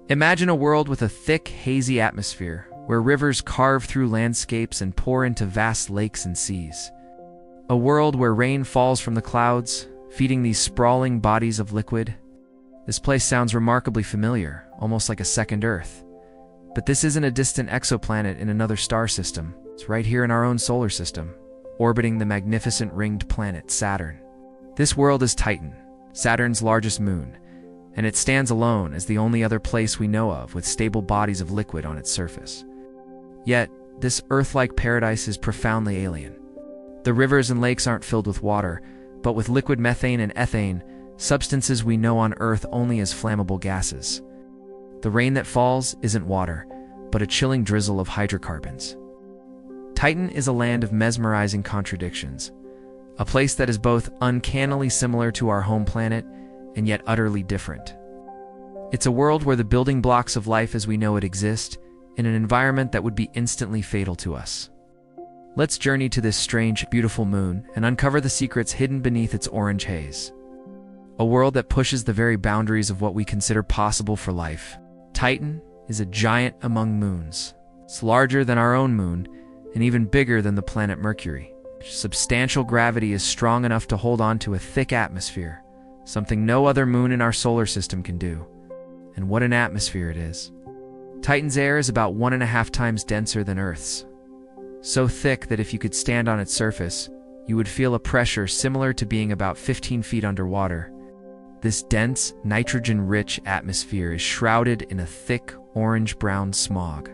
Imagine a world with a thick, hazy atmosphere, where rivers carve through landscapes and pour into vast lakes and seas. A world where rain falls from the clouds, feeding these sprawling bodies of liquid. This place sounds remarkably familiar, almost like a second Earth. But this isn't a distant exoplanet in another star system. It's right here in our own solar system, orbiting the magnificent ringed planet Saturn. This world is Titan, Saturn's largest moon, and it stands alone as the only other place we know of with stable bodies of liquid on its surface. Yet, this Earth-like paradise is profoundly alien. The rivers and lakes aren't filled with water, but with liquid methane and ethane, substances we know on Earth only as flammable gases. The rain that falls isn't water, but a chilling drizzle of hydrocarbons. Titan is a land of mesmerizing contradictions, a place that is both uncannily similar to our home planet and yet utterly different. It's a world where the building blocks of life as we know it exist in an environment that would be instantly fatal to us. Let's journey to this strange, beautiful moon and uncover the secrets hidden beneath its orange haze. A world that pushes the very boundaries of what we consider possible for life. Titan is a giant among moons. It's larger than our own moon and even bigger than the planet Mercury. Substantial gravity is strong enough to hold on to a thick atmosphere, something no other moon in our solar system can do. And what an atmosphere it is. Titan's air is about 1.5 times denser than Earth's. So thick that if you could stand on its surface, you would feel a pressure similar to being about 15 feet underwater. This dense, nitrogen-rich atmosphere is shrouded in a thick, orange-brown smog.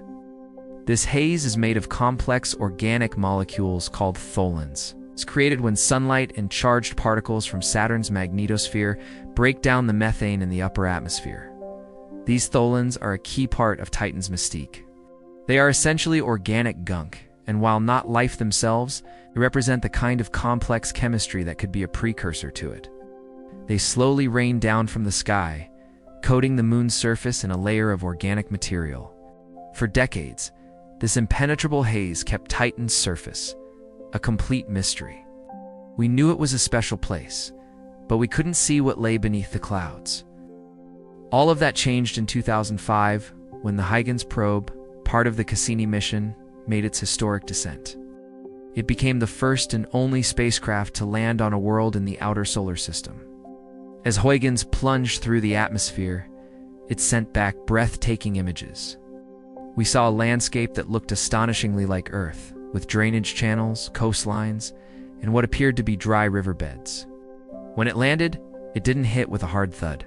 This haze is made of complex organic molecules called tholins. It's created when sunlight and charged particles from Saturn's magnetosphere break down the methane in the upper atmosphere. These tholins are a key part of Titan's mystique. They are essentially organic gunk, and while not life themselves, they represent the kind of complex chemistry that could be a precursor to it. They slowly rain down from the sky, coating the moon's surface in a layer of organic material. For decades, this impenetrable haze kept Titan's surface a complete mystery. We knew it was a special place, but we couldn't see what lay beneath the clouds. All of that changed in 2005 when the Huygens probe, part of the Cassini mission, made its historic descent. It became the first and only spacecraft to land on a world in the outer solar system. As Huygens plunged through the atmosphere, it sent back breathtaking images. We saw a landscape that looked astonishingly like Earth, with drainage channels, coastlines, and what appeared to be dry riverbeds. When it landed, it didn't hit with a hard thud.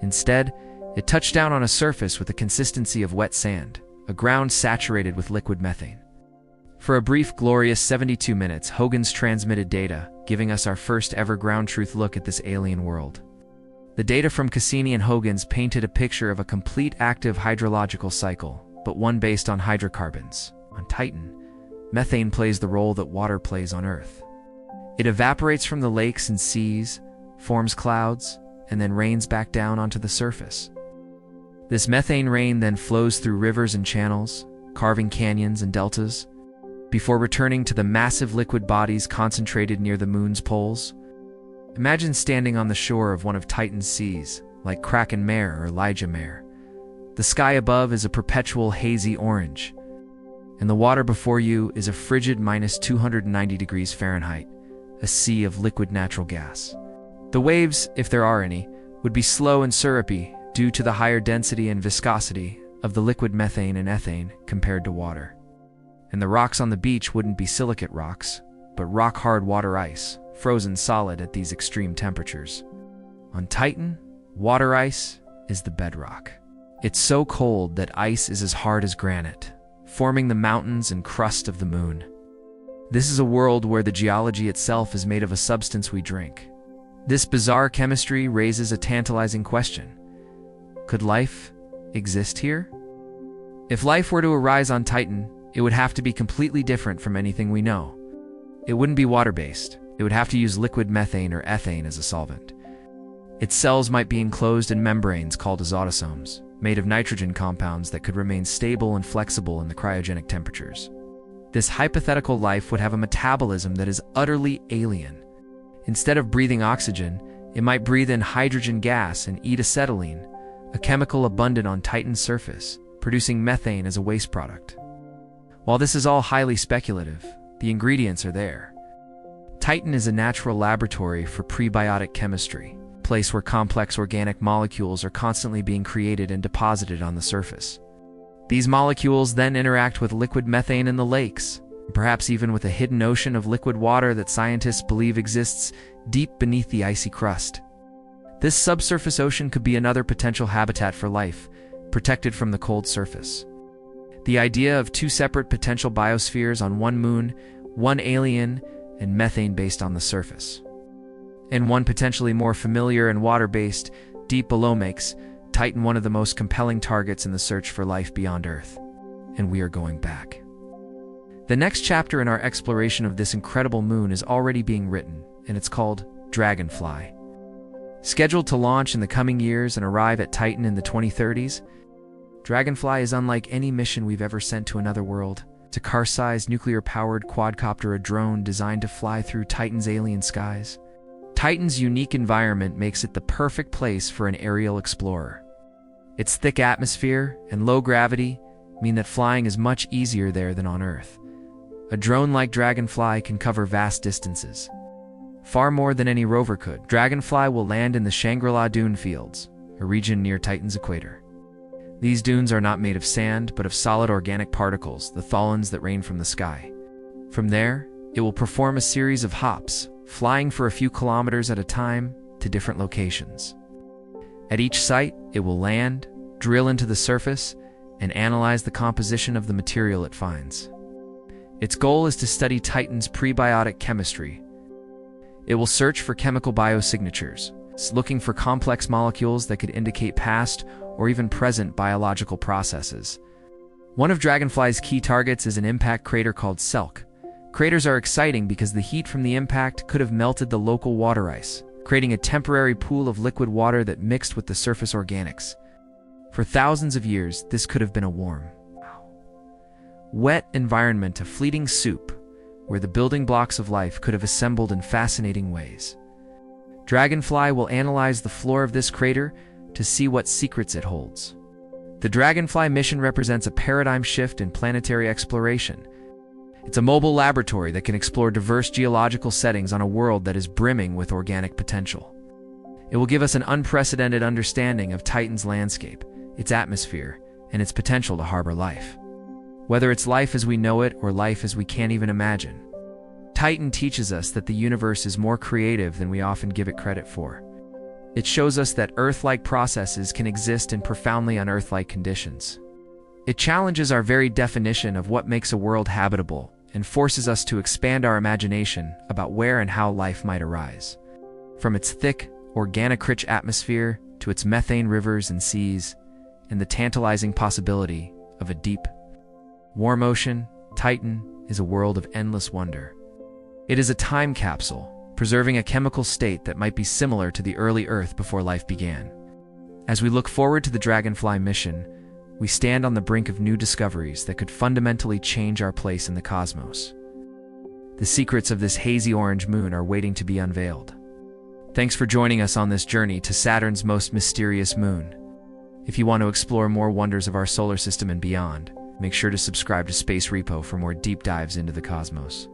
Instead, it touched down on a surface with the consistency of wet sand, a ground saturated with liquid methane. For a brief, glorious 72 minutes, Huygens transmitted data, giving us our first ever ground truth look at this alien world. The data from Cassini and Huygens painted a picture of a complete active hydrological cycle, but one based on hydrocarbons. On Titan, methane plays the role that water plays on Earth. It evaporates from the lakes and seas, forms clouds, and then rains back down onto the surface. This methane rain then flows through rivers and channels, carving canyons and deltas, before returning to the massive liquid bodies concentrated near the moon's poles. Imagine standing on the shore of one of Titan's seas, like Kraken Mare or Elijah Mare. The sky above is a perpetual hazy orange, and the water before you is a frigid -290 degrees Fahrenheit, a sea of liquid natural gas. The waves, if there are any, would be slow and syrupy due to the higher density and viscosity of the liquid methane and ethane compared to water. And the rocks on the beach wouldn't be silicate rocks, but rock-hard water ice, frozen solid at these extreme temperatures. On Titan, water ice is the bedrock. It's so cold that ice is as hard as granite, forming the mountains and crust of the moon. This is a world where the geology itself is made of a substance we drink. This bizarre chemistry raises a tantalizing question. Could life exist here? If life were to arise on Titan, it would have to be completely different from anything we know. It wouldn't be water-based. It would have to use liquid methane or ethane as a solvent. Its cells might be enclosed in membranes called azotosomes, made of nitrogen compounds that could remain stable and flexible in the cryogenic temperatures. This hypothetical life would have a metabolism that is utterly alien. Instead of breathing oxygen, it might breathe in hydrogen gas and eat acetylene, a chemical abundant on Titan's surface, producing methane as a waste product. While this is all highly speculative, the ingredients are there. Titan is a natural laboratory for prebiotic chemistry, a place where complex organic molecules are constantly being created and deposited on the surface. These molecules then interact with liquid methane in the lakes, perhaps even with a hidden ocean of liquid water that scientists believe exists deep beneath the icy crust. This subsurface ocean could be another potential habitat for life, protected from the cold surface. The idea of two separate potential biospheres on one moon, one alien and methane based on the surface, and one potentially more familiar and water-based, deep below, makes Titan one of the most compelling targets in the search for life beyond Earth. And we are going back. The next chapter in our exploration of this incredible moon is already being written, and it's called Dragonfly. Scheduled to launch in the coming years and arrive at Titan in the 2030s, Dragonfly is unlike any mission we've ever sent to another world. It's a car-sized, nuclear-powered quadcopter, a drone designed to fly through Titan's alien skies. Titan's unique environment makes it the perfect place for an aerial explorer. Its thick atmosphere and low gravity mean that flying is much easier there than on Earth. A drone like Dragonfly can cover vast distances, far more than any rover could. Dragonfly will land in the Shangri-La Dune Fields, a region near Titan's equator. These dunes are not made of sand, but of solid organic particles, the tholins that rain from the sky. From there, it will perform a series of hops, flying for a few kilometers at a time to different locations. At each site, it will land, drill into the surface, and analyze the composition of the material it finds. Its goal is to study Titan's prebiotic chemistry. It will search for chemical biosignatures, looking for complex molecules that could indicate past or even present biological processes. One of Dragonfly's key targets is an impact crater called Selk. Craters are exciting because the heat from the impact could have melted the local water ice, creating a temporary pool of liquid water that mixed with the surface organics. For thousands of years, this could have been a warm, wet environment, a fleeting soup, where the building blocks of life could have assembled in fascinating ways. Dragonfly will analyze the floor of this crater to see what secrets it holds. The Dragonfly mission represents a paradigm shift in planetary exploration. It's a mobile laboratory that can explore diverse geological settings on a world that is brimming with organic potential. It will give us an unprecedented understanding of Titan's landscape, its atmosphere, and its potential to harbor life. Whether it's life as we know it or life as we can't even imagine, Titan teaches us that the universe is more creative than we often give it credit for. It shows us that Earth-like processes can exist in profoundly un-Earth-like conditions. It challenges our very definition of what makes a world habitable and forces us to expand our imagination about where and how life might arise. From its thick, organic-rich atmosphere to its methane rivers and seas, and the tantalizing possibility of a deep, warm ocean, Titan is a world of endless wonder. It is a time capsule, preserving a chemical state that might be similar to the early Earth before life began. As we look forward to the Dragonfly mission, we stand on the brink of new discoveries that could fundamentally change our place in the cosmos. The secrets of this hazy orange moon are waiting to be unveiled. Thanks for joining us on this journey to Saturn's most mysterious moon. If you want to explore more wonders of our solar system and beyond, make sure to subscribe to Space Repo for more deep dives into the cosmos.